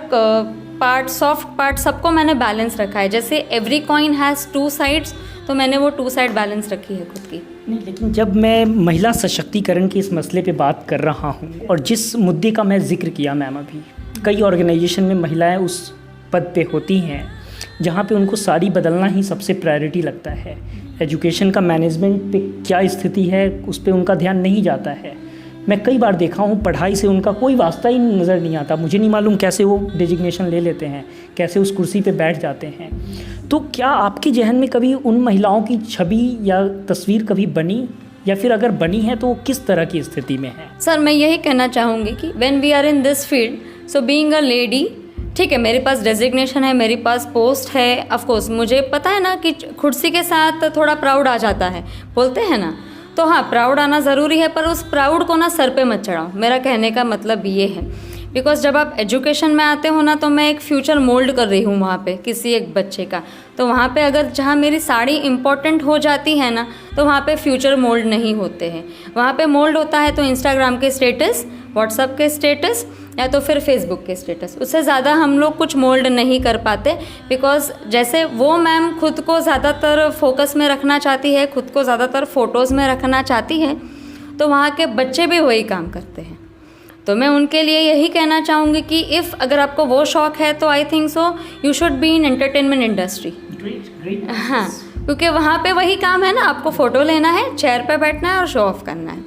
पार्ट, सॉफ्ट पार्ट सबको मैंने बैलेंस रखा है। जैसे एवरी कॉइन हैज़ 2 साइड्स, तो मैंने वो 2 साइड बैलेंस रखी है खुद की। नहीं, लेकिन जब मैं महिला सशक्तिकरण के इस मसले पे बात कर रहा हूँ और जिस मुद्दे का मैं जिक्र किया मैम, अभी कई ऑर्गेनाइजेशन में महिलाएं उस पद पे होती हैं जहाँ पे उनको साड़ी बदलना ही सबसे प्रायोरिटी लगता है। एजुकेशन का मैनेजमेंट पे क्या स्थिति है उस पे उनका ध्यान नहीं जाता है। मैं कई बार देखा हूँ पढ़ाई से उनका कोई वास्ता ही नज़र नहीं आता। मुझे नहीं मालूम कैसे वो डेजिग्नेशन ले लेते हैं, कैसे उस कुर्सी पे बैठ जाते हैं। तो क्या आपके जहन में कभी उन महिलाओं की छवि या तस्वीर कभी बनी, या फिर अगर बनी है तो वो किस तरह की स्थिति में है? सर मैं यही कहना चाहूँगी कि when we are in this field, so being a lady, ठीक है मेरे पास डेजिग्नेशन है, मेरे पास पोस्ट है, ऑफ कोर्स मुझे पता है ना कि कुर्सी के साथ थोड़ा प्राउड आ जाता है, बोलते हैं ना, तो हाँ प्राउड आना ज़रूरी है, पर उस प्राउड को ना सर पे मत चढ़ाओ। मेरा कहने का मतलब ये है, बिकॉज जब आप एजुकेशन में आते हो ना, तो मैं एक फ्यूचर मोल्ड कर रही हूँ वहाँ पे किसी एक बच्चे का। तो वहाँ पे अगर जहाँ मेरी साड़ी इम्पॉर्टेंट हो जाती है ना, तो वहाँ पे फ्यूचर मोल्ड नहीं होते हैं। वहाँ पे मोल्ड होता है तो इंस्टाग्राम के स्टेटस, व्हाट्सअप के स्टेटस, या तो फिर फेसबुक के स्टेटस। उससे ज़्यादा हम लोग कुछ मोल्ड नहीं कर पाते, बिकॉज जैसे वो मैम खुद को ज़्यादातर फोकस में रखना चाहती है, खुद को ज़्यादातर फ़ोटोज़ में रखना चाहती है, तो वहाँ के बच्चे भी वही काम करते हैं। तो मैं उनके लिए यही कहना चाहूँगी कि इफ़ अगर आपको वो शौक़ है तो I think so you should be in entertainment industry. हाँ, क्योंकि वहाँ पे वही काम है ना, आपको फ़ोटो लेना है, चेयर पे बैठना है और शो ऑफ करना है।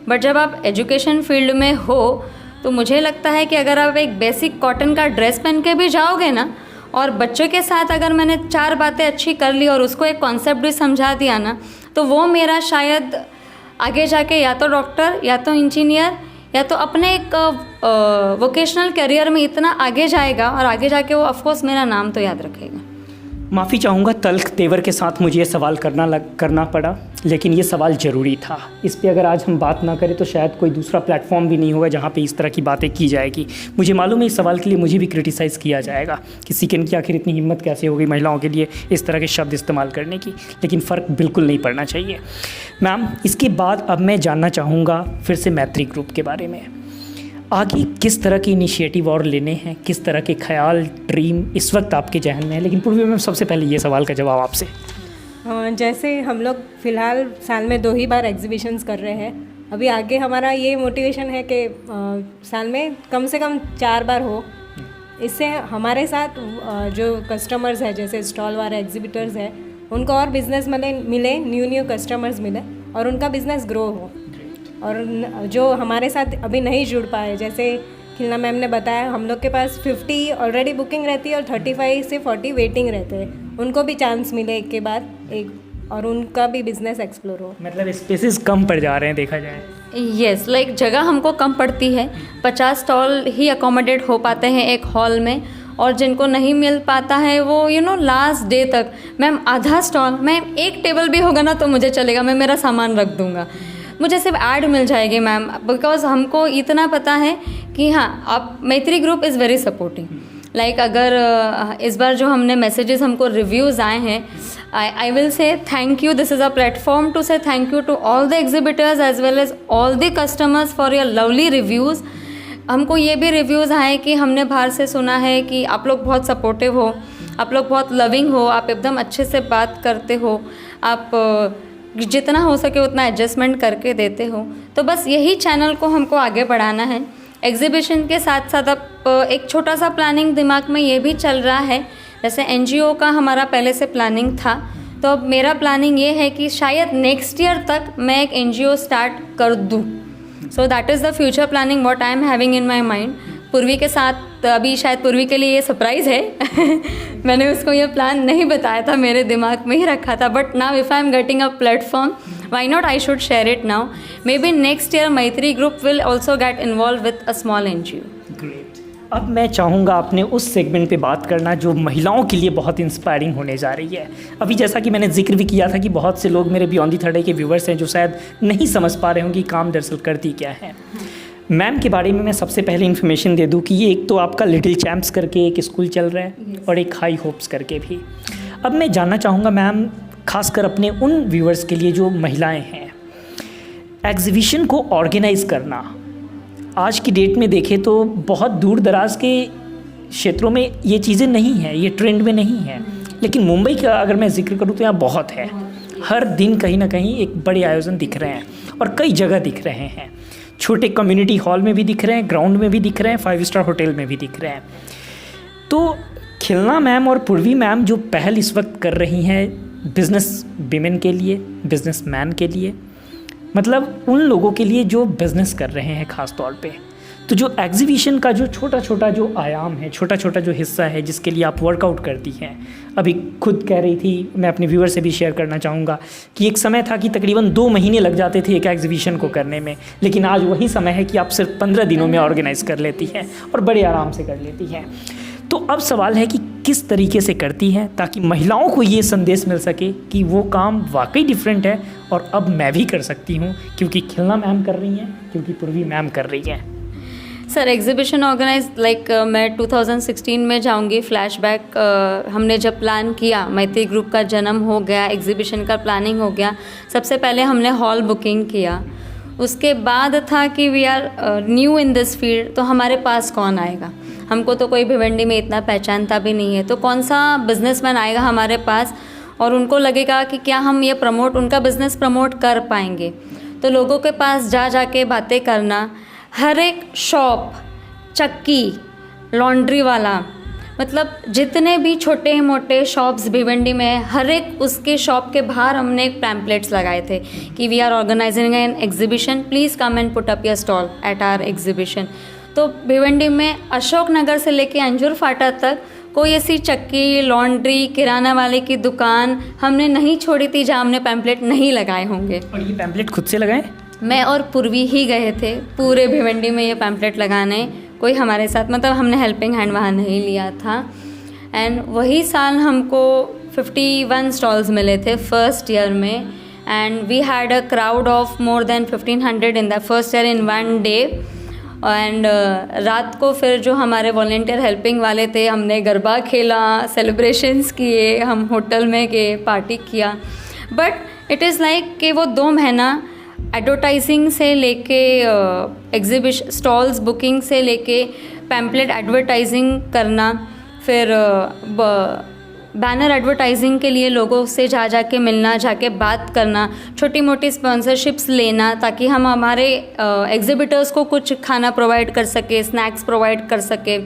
बट जब आप एजुकेशन फील्ड में हो तो मुझे लगता है कि अगर आप एक बेसिक कॉटन का ड्रेस पहन के भी जाओगे ना, और बच्चों के साथ अगर मैंने 4 बातें अच्छी कर ली और उसको एक कॉन्सेप्ट भी समझा दिया ना, तो वो मेरा शायद आगे जाके या तो डॉक्टर, या तो इंजीनियर, या तो अपने एक वोकेशनल करियर में इतना आगे जाएगा, और आगे जाके वो ऑफकोर्स मेरा नाम तो याद रखेगा। माफ़ी चाहूँगा तल्ख तेवर के साथ मुझे ये सवाल करना पड़ा, लेकिन ये सवाल ज़रूरी था। इस पे अगर आज हम बात ना करें तो शायद कोई दूसरा प्लेटफॉर्म भी नहीं होगा जहाँ पे इस तरह की बातें की जाएगी। मुझे मालूम है इस सवाल के लिए मुझे भी क्रिटिसाइज़ किया जाएगा कि सिकन की आखिर इतनी हिम्मत कैसे हो गई महिलाओं के लिए इस तरह के शब्द इस्तेमाल करने की, लेकिन फ़र्क बिल्कुल नहीं पड़ना चाहिए। मैम, इसके बाद अब मैं जानना चाहूँगा फिर से मैत्री ग्रुप के बारे में। आगे किस तरह के इनिशिएटिव और लेने हैं, किस तरह के ख्याल, ड्रीम इस वक्त आपके जहन में है? लेकिन पूर्वी में सबसे पहले ये सवाल का जवाब आपसे। जैसे हम लोग फ़िलहाल साल में 2 ही बार एग्जीबिशंस कर रहे हैं। अभी आगे हमारा ये मोटिवेशन है कि साल में कम से कम 4 बार हो। इससे हमारे साथ जो कस्टमर्स हैं, जैसे स्टॉल वाले एग्जिबिटर्स हैं, उनको और बिज़नेस मिले, न्यू कस्टमर्स मिले और उनका बिज़नेस ग्रो हो। और जो हमारे साथ अभी नहीं जुड़ पाए, जैसे खिलना मैम ने बताया, हम लोग के पास 50 ऑलरेडी बुकिंग रहती है और 35 से 40 वेटिंग रहते हैं, उनको भी चांस मिले एक के बाद एक, और उनका भी बिजनेस एक्सप्लोर हो। मतलब स्पेसेस कम पड़ जा रहे हैं देखा जाए। यस, लाइक जगह हमको कम पड़ती है, 50 स्टॉल ही अकोमोडेट हो पाते हैं एक हॉल में, और जिनको नहीं मिल पाता है वो लास्ट डे तक, मैम आधा स्टॉल, मैम एक टेबल भी होगा ना तो मुझे चलेगा, मैं मेरा सामान रख दूँगा, मुझे सिर्फ ऐड मिल जाएगी मैम, बिकॉज हमको इतना पता है कि हाँ आप मैत्री group is very supporting. Like अगर इस बार जो हमने मैसेजेस, हमको रिव्यूज़ आए हैं, I will say thank you, this is a platform to say thank you to all the exhibitors as well as all the customers for your lovely reviews. हमको ये भी रिव्यूज़ आए कि हमने बाहर से सुना है कि आप लोग बहुत सपोर्टिव हो, आप लोग बहुत लविंग हो, आप एकदम अच्छे से बात करते हो, आप जितना हो सके उतना एडजस्टमेंट करके देते हो। तो बस यही चैनल को हमको आगे बढ़ाना है। एग्जीबिशन के साथ साथ अब एक छोटा सा प्लानिंग दिमाग में ये भी चल रहा है, जैसे एनजीओ का हमारा पहले से प्लानिंग था, तो अब मेरा प्लानिंग ये है कि शायद नेक्स्ट ईयर तक मैं एक एनजीओ स्टार्ट कर दूँ। सो that is the future planning what I am having in my mind. पूर्वी के साथ अभी शायद पूर्वी के लिए ये सरप्राइज़ है मैंने उसको ये प्लान नहीं बताया था, मेरे दिमाग में ही रखा था, but now if I am getting a platform, why not I should share it now. Maybe next year Maitri Group will also get involved with a small NGO. Great. अब मैं चाहूँगा आपने उस सेगमेंट पे बात करना जो महिलाओं के लिए बहुत इंस्पायरिंग होने जा रही है। अभी जैसा कि मैंने जिक्र भी किया था कि बहुत से लोग मेरे बियॉन्ड द थर्ड डे के व्यूवर्स हैं जो शायद नहीं समझ पा रहे होंगे कि काम दरअसल करती क्या है। मैम के बारे में मैं सबसे पहले इन्फॉर्मेशन दे दूं कि ये एक तो आपका लिटिल चैम्प्स करके एक स्कूल चल रहा है और एक हाई होप्स करके भी। अब मैं जानना चाहूँगा मैम, खासकर अपने उन व्यूअर्स के लिए जो महिलाएं हैं, एग्जीबिशन को ऑर्गेनाइज़ करना आज की डेट में देखें तो बहुत दूर दराज के क्षेत्रों में ये चीज़ें नहीं हैं, ये ट्रेंड में नहीं है, लेकिन मुंबई का अगर मैं जिक्र करूँ तो यहाँ बहुत है। हर दिन कहीं ना कहीं एक बड़े आयोजन दिख रहे हैं और कई जगह दिख रहे हैं, छोटे कम्युनिटी हॉल में भी दिख रहे हैं, ग्राउंड में भी दिख रहे हैं, 5 स्टार होटल में भी दिख रहे हैं। तो खिलना मैम और पूर्वी मैम जो पहल इस वक्त कर रही हैं बिज़नेस विमेन के लिए, बिजनेस मैन के लिए, मतलब उन लोगों के लिए जो बिज़नेस कर रहे हैं ख़ास तौर पे, तो जो एग्जीबिशन का जो छोटा छोटा जो आयाम है, छोटा छोटा जो हिस्सा है जिसके लिए आप वर्कआउट करती हैं, अभी खुद कह रही थी, मैं अपने व्यूअर से भी शेयर करना चाहूँगा कि एक समय था कि तकरीबन 2 महीने लग जाते थे एक एग्जीबिशन को करने में, लेकिन आज वही समय है कि आप सिर्फ 15 दिनों में ऑर्गेनाइज़ कर लेती हैं और बड़े आराम से कर लेती हैं। तो अब सवाल है कि किस तरीके से करती हैं ताकि महिलाओं को ये संदेश मिल सके कि वो काम वाकई डिफरेंट है और अब मैं भी कर सकती हूँ, क्योंकि खिलना मैम कर रही हैं, क्योंकि पूर्वी मैम कर रही हैं। सर एग्जीबिशन ऑर्गेनाइज मैं 2016 में जाऊंगी। फ्लैशबैक हमने जब प्लान किया, मैत्री ग्रुप का जन्म हो गया, एग्जीबिशन का प्लानिंग हो गया, सबसे पहले हमने हॉल बुकिंग किया। उसके बाद था कि we are new in this field, तो हमारे पास कौन आएगा, हमको तो कोई भिवंडी में इतना पहचानता भी नहीं है, तो कौन सा बिजनेसमैन आएगा हमारे पास और उनको लगेगा कि क्या हम ये उनका बिज़नेस प्रमोट कर पाएंगे। तो लोगों के पास जा के बातें करना, हर एक शॉप, चक्की, लॉन्ड्री वाला, मतलब जितने भी छोटे मोटे शॉप्स भिवंडी में, हर एक उसके शॉप के बाहर हमने पैम्पलेट्स लगाए थे कि we are organising an exhibition, please come and put up your stall at our exhibition. तो भिवंडी में अशोक नगर से लेके अंजुर फाटा तक कोई ऐसी चक्की, लॉन्ड्री, किराना वाले की दुकान हमने नहीं छोड़ी थी जहाँ हमने पैम्पलेट नहीं लगाए होंगे। और ये पैम्पलेट खुद से लगाए? मैं और पूर्वी ही गए थे पूरे भिवंडी में ये पैम्पलेट लगाने, कोई हमारे साथ मतलब हमने हेल्पिंग हैंड वहाँ नहीं लिया था। एंड वही साल हमको 51 स्टॉल्स मिले थे फर्स्ट ईयर में, and we had a crowd of more than 1500 in the first year in one day. And रात को फिर जो हमारे वॉलेंटियर हेल्पिंग वाले थे, हमने गरबा खेला, सेलिब्रेशंस किए, हम होटल में गए, पार्टी किया। बट इट इज़ लाइक कि वो 2 महीना एडवर्टाइजिंग से लेके एग्जीबिशन स्टॉल्स बुकिंग से लेके पैम्पलेट एडवर्टाइजिंग करना, फिर बैनर एडवर्टाइजिंग के लिए लोगों से जाके मिलना, जाके बात करना, छोटी मोटी स्पॉन्सरशिप्स लेना ताकि हम हमारे एग्जिबिटर्स को कुछ खाना प्रोवाइड कर सके, स्नैक्स प्रोवाइड कर सके,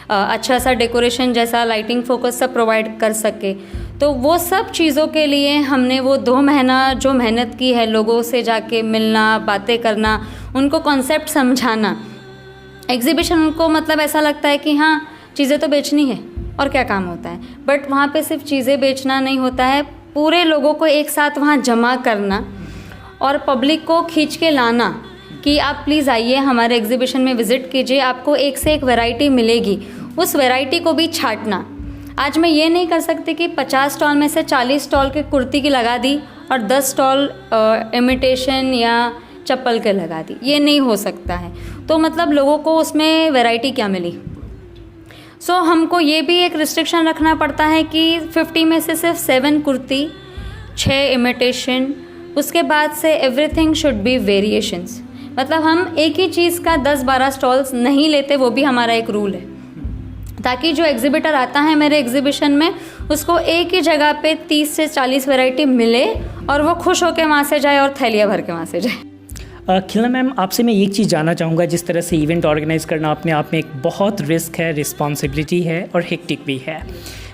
अच्छा सा डेकोरेशन जैसा लाइटिंग फोकस सब प्रोवाइड कर सके। तो वो सब चीज़ों के लिए हमने वो 2 महीना जो मेहनत की है, लोगों से जाके मिलना, बातें करना, उनको कॉन्सेप्ट समझाना। एग्जीबिशन उनको मतलब ऐसा लगता है कि हाँ चीज़ें तो बेचनी है और क्या काम होता है, बट वहाँ पे सिर्फ चीज़ें बेचना नहीं होता है, पूरे लोगों को एक साथ वहाँ जमा करना और पब्लिक को खींच के लाना कि आप प्लीज़ आइए हमारे एग्जीबिशन में विज़िट कीजिए, आपको एक से एक वैरायटी मिलेगी, उस वैरायटी को भी छांटना। आज मैं ये नहीं कर सकती कि 50 स्टॉल में से 40 स्टॉल के कुर्ती की लगा दी और 10 स्टॉल इमिटेशन या चप्पल के लगा दी, ये नहीं हो सकता है। तो मतलब लोगों को उसमें वैरायटी क्या मिली। सो हमको ये भी एक रिस्ट्रिक्शन रखना पड़ता है कि 50 में से सिर्फ 7 कुर्ती, 6 इमिटेशन, उसके बाद से एवरीथिंग शुड बी वेरिएशंस। मतलब हम एक ही चीज़ का 10-12 स्टॉल्स नहीं लेते, वो भी हमारा एक रूल है, ताकि जो एग्जिबिटर आता है मेरे एग्जीबिशन में उसको एक ही जगह पे 30 से 40 वैरायटी मिले और वो खुश होकर वहाँ से जाए और थैलियाँ भर के वहाँ से जाए। खिलना मैम, आपसे मैं एक चीज़ जानना चाहूँगा, जिस तरह से इवेंट ऑर्गेनाइज़ करना अपने आप में एक बहुत रिस्क है, रिस्पॉन्सिबिलिटी है और हेक्टिक भी है।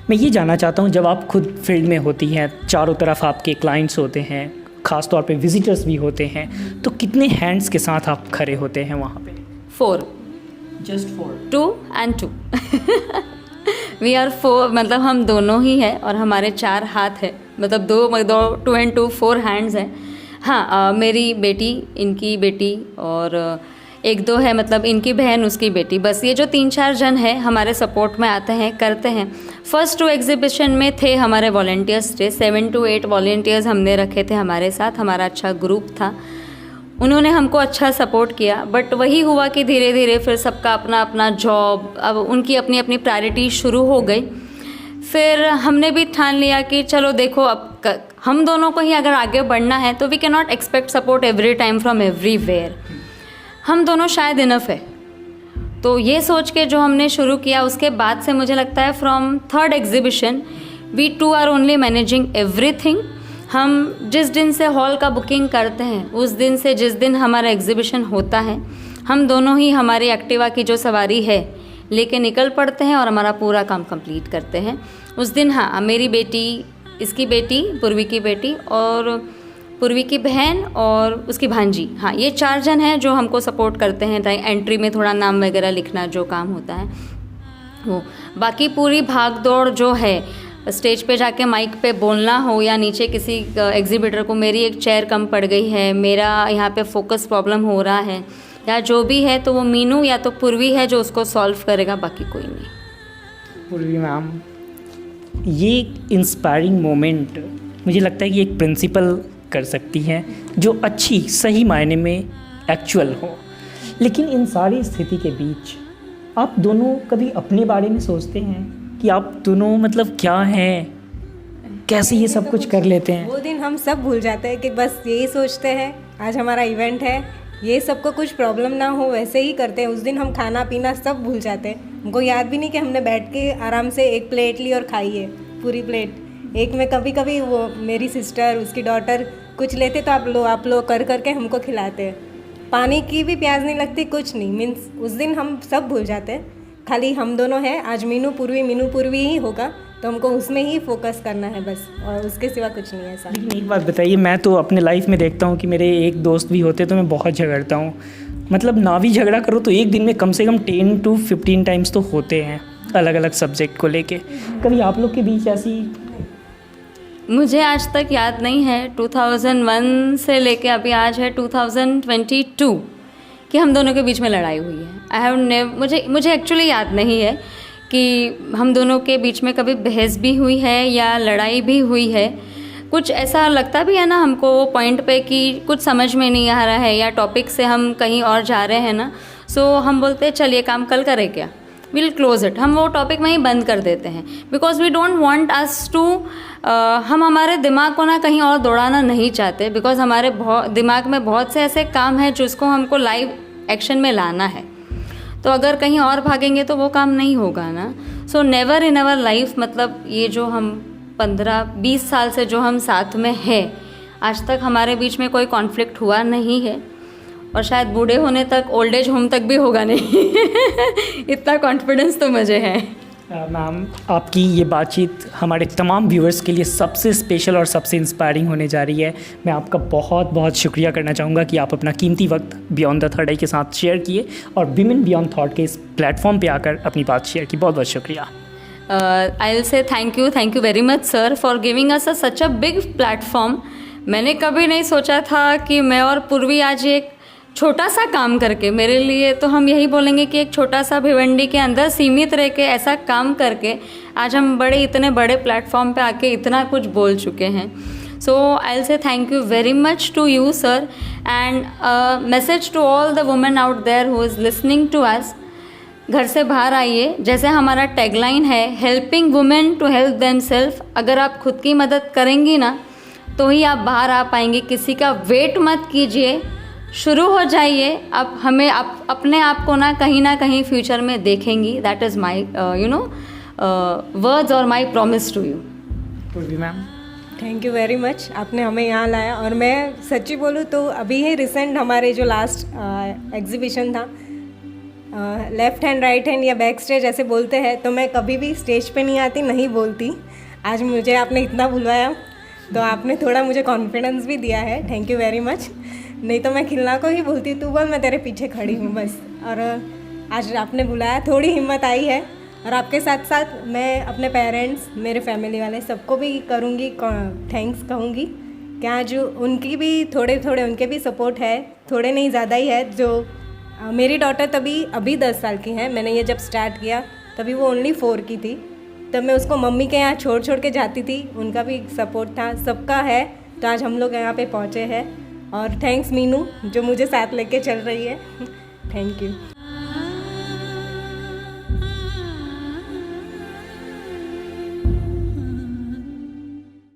मैं ये जानना चाहता हूँ, जब आप खुद फील्ड में होती हैं, चारों तरफ आपके क्लाइंट्स होते हैं, ख़ास तौर पे विजिटर्स भी होते हैं, तो कितने हैंड्स के साथ आप खड़े होते हैं वहाँ पे? 4, जस्ट 4, 2 and 2 वी आर 4, मतलब हम दोनों ही हैं और हमारे 4 हाथ है, मतलब 2 and 2 4 हैंड्स हैं। हाँ, मेरी बेटी, इनकी बेटी और 1-2 है, मतलब इनकी बहन, उसकी बेटी, बस ये जो 3-4 जन है हमारे सपोर्ट में आते हैं, करते हैं। फर्स्ट 2 एग्जीबिशन में थे हमारे वॉलेंटियर्स थे, 7 to 8 वॉलेंटियर्स हमने रखे थे हमारे साथ, हमारा अच्छा ग्रुप था, उन्होंने हमको अच्छा सपोर्ट किया। बट वही हुआ कि धीरे धीरे फिर सबका अपना अपना जॉब, अब उनकी अपनी अपनी प्रायोरिटी शुरू हो गई। फिर हमने भी ठान लिया कि चलो देखो, अब हम दोनों को ही अगर आगे बढ़ना है तो we can not expect support every time from everywhere, हम दोनों शायद इनफ है। तो ये सोच के जो हमने शुरू किया, उसके बाद से मुझे लगता है from 3rd exhibition we 2 are only managing everything. हम जिस दिन से हॉल का बुकिंग करते हैं, उस दिन से जिस दिन हमारा एग्जीबिशन होता है, हम दोनों ही हमारी एक्टिवा की जो सवारी है लेके निकल पड़ते हैं और हमारा पूरा काम कंप्लीट करते हैं उस दिन। हाँ, मेरी बेटी, इसकी बेटी, पूर्वी की बेटी और पूर्वी की बहन और उसकी भांजी, हाँ ये 4 जन हैं जो हमको सपोर्ट करते हैं, एंट्री में थोड़ा नाम वगैरह लिखना जो काम होता है वो। बाकी पूरी भाग दौड़ जो है, स्टेज पे जाके माइक पे बोलना हो या नीचे किसी एग्जीबिटर को मेरी एक चेयर कम पड़ गई है, मेरा यहाँ पे फोकस प्रॉब्लम हो रहा है या जो भी है, तो वो मीनू या तो पूर्वी है जो उसको सॉल्व करेगा, बाकी कोई नहीं। पूर्वी मैम, ये इंस्पायरिंग मोमेंट मुझे लगता है कि एक प्रिंसिपल कर सकती हैं जो अच्छी सही मायने में एक्चुअल हो। लेकिन इन सारी स्थिति के बीच आप दोनों कभी अपने बारे में सोचते हैं कि आप दोनों मतलब क्या हैं, कैसे ये सब कुछ कर लेते हैं? वो दिन हम सब भूल जाते हैं कि बस यही सोचते हैं आज हमारा इवेंट है, ये सबको कुछ प्रॉब्लम ना हो वैसे ही करते हैं। उस दिन हम खाना पीना सब भूल जाते हैं, हमको याद भी नहीं कि हमने बैठ के आराम से एक प्लेट ली और खाई है पूरी प्लेट। एक में कभी कभी वो मेरी सिस्टर उसकी डॉटर कुछ लेते तो आप लोग कर करके हमको खिलाते हैं। पानी की भी प्यास नहीं लगती, कुछ नहीं, मीन्स उस दिन हम सब भूल जाते हैं, खाली हम दोनों हैं। आज मीनू पूर्वी ही होगा तो हमको उसमें ही फोकस करना है बस, और उसके सिवा कुछ नहीं है ऐसा। लेकिन एक बात बताइए, मैं तो अपने लाइफ में देखता हूँ कि मेरे एक दोस्त भी होते तो मैं बहुत झगड़ता हूँ, मतलब ना भी झगड़ा करो तो एक दिन में कम से कम 10 to 15 टाइम्स तो होते हैं अलग अलग सब्जेक्ट को लेके। कभी आप लोग के बीच ऐसी? मुझे आज तक याद नहीं है 2001 से लेके अभी आज है 2022 कि हम दोनों के बीच में लड़ाई हुई है। आई हैव मुझे एक्चुअली याद नहीं है कि हम दोनों के बीच में कभी बहस भी हुई है या लड़ाई भी हुई है। कुछ ऐसा लगता भी है ना हमको वो पॉइंट पे कि कुछ समझ में नहीं आ रहा है या टॉपिक से हम कहीं और जा रहे हैं ना, सो हम बोलते हैं चलिए काम कल करें क्या, विल क्लोज इट, हम वो टॉपिक वहीं बंद कर देते हैं। Because we don't want us to, हम हमारे दिमाग को ना कहीं और दौड़ाना नहीं चाहते, बिकॉज हमारे दिमाग में बहुत से ऐसे काम हैं जिसको हमको लाइव एक्शन में लाना है। तो अगर कहीं और भागेंगे तो वो काम नहीं होगा ना। So never in our life, मतलब ये जो हम 15-20 साल से जो हम साथ में हैं, आज तक हमारे बीच में कोई कॉन्फ्लिक्ट हुआ नहीं है, और शायद बूढ़े होने तक, ओल्ड एज होम तक भी होगा नहीं। इतना कॉन्फिडेंस तो मुझे है। मैम, आपकी ये बातचीत हमारे तमाम व्यूअर्स के लिए सबसे स्पेशल और सबसे इंस्पायरिंग होने जा रही है। मैं आपका बहुत बहुत शुक्रिया करना चाहूँगा कि आप अपना कीमती वक्त बियॉन्ड द थर्ड आई के साथ शेयर किए और विमेन बियॉन्ड थॉट के इस प्लेटफॉर्म पे आकर अपनी बात शेयर की। बहुत बहुत शुक्रिया। आई will say thank you very much sir for giving us such a big platform. मैंने कभी नहीं सोचा था कि मैं और पूर्वी आज एक छोटा सा काम करके, मेरे लिए तो हम यही बोलेंगे कि एक छोटा सा भिवंडी के अंदर सीमित रह के ऐसा काम करके आज हम इतने बड़े प्लेटफॉर्म पे आके इतना कुछ बोल चुके हैं। So I will say thank you very much to you sir, and message to all the women out there who is listening to us, घर से बाहर आइए। जैसे हमारा टैगलाइन है, helping women to help themselves. अगर आप खुद की मदद करेंगी ना तो ही आप बाहर आ पाएंगे। किसी का वेट मत कीजिए, शुरू हो जाइए। आप अपने आप को ना कहीं फ्यूचर में देखेंगी। दैट इज़ माई वर्ड्स और माई प्रॉमिस टू यू। पूर्वी ma'am, thank you very much, आपने हमें यहाँ लाया। और मैं सच्ची बोलूँ तो अभी ही रिसेंट हमारे जो लास्ट एग्जीबिशन था, लेफ़्ट हैंड राइट हैंड या बैक स्टेज ऐसे बोलते हैं, तो मैं कभी भी स्टेज पे नहीं आती, नहीं बोलती। आज मुझे आपने इतना बुलवाया तो आपने थोड़ा मुझे कॉन्फिडेंस भी दिया है, थैंक यू वेरी मच। नहीं तो मैं खिलना को ही बोलती, तू बोल मैं तेरे पीछे खड़ी हूँ बस। और आज आपने बुलाया, थोड़ी हिम्मत आई है। और आपके साथ साथ मैं अपने पेरेंट्स, मेरे फैमिली वाले सबको भी करूँगी, थैंक्स कहूँगी कि आज उनकी भी थोड़े उनके भी सपोर्ट है, थोड़े नहीं ज़्यादा ही है। जो मेरी डॉटर अभी 10 साल की है, मैंने ये जब स्टार्ट किया तभी वो ओनली 4 की थी, तब मैं उसको मम्मी के यहाँ छोड़ के जाती थी। उनका भी सपोर्ट था, सबका है, तो आज हम लोग यहाँ पे पहुँचे हैं। और थैंक्स मीनू जो मुझे साथ लेके चल रही है। Thank you.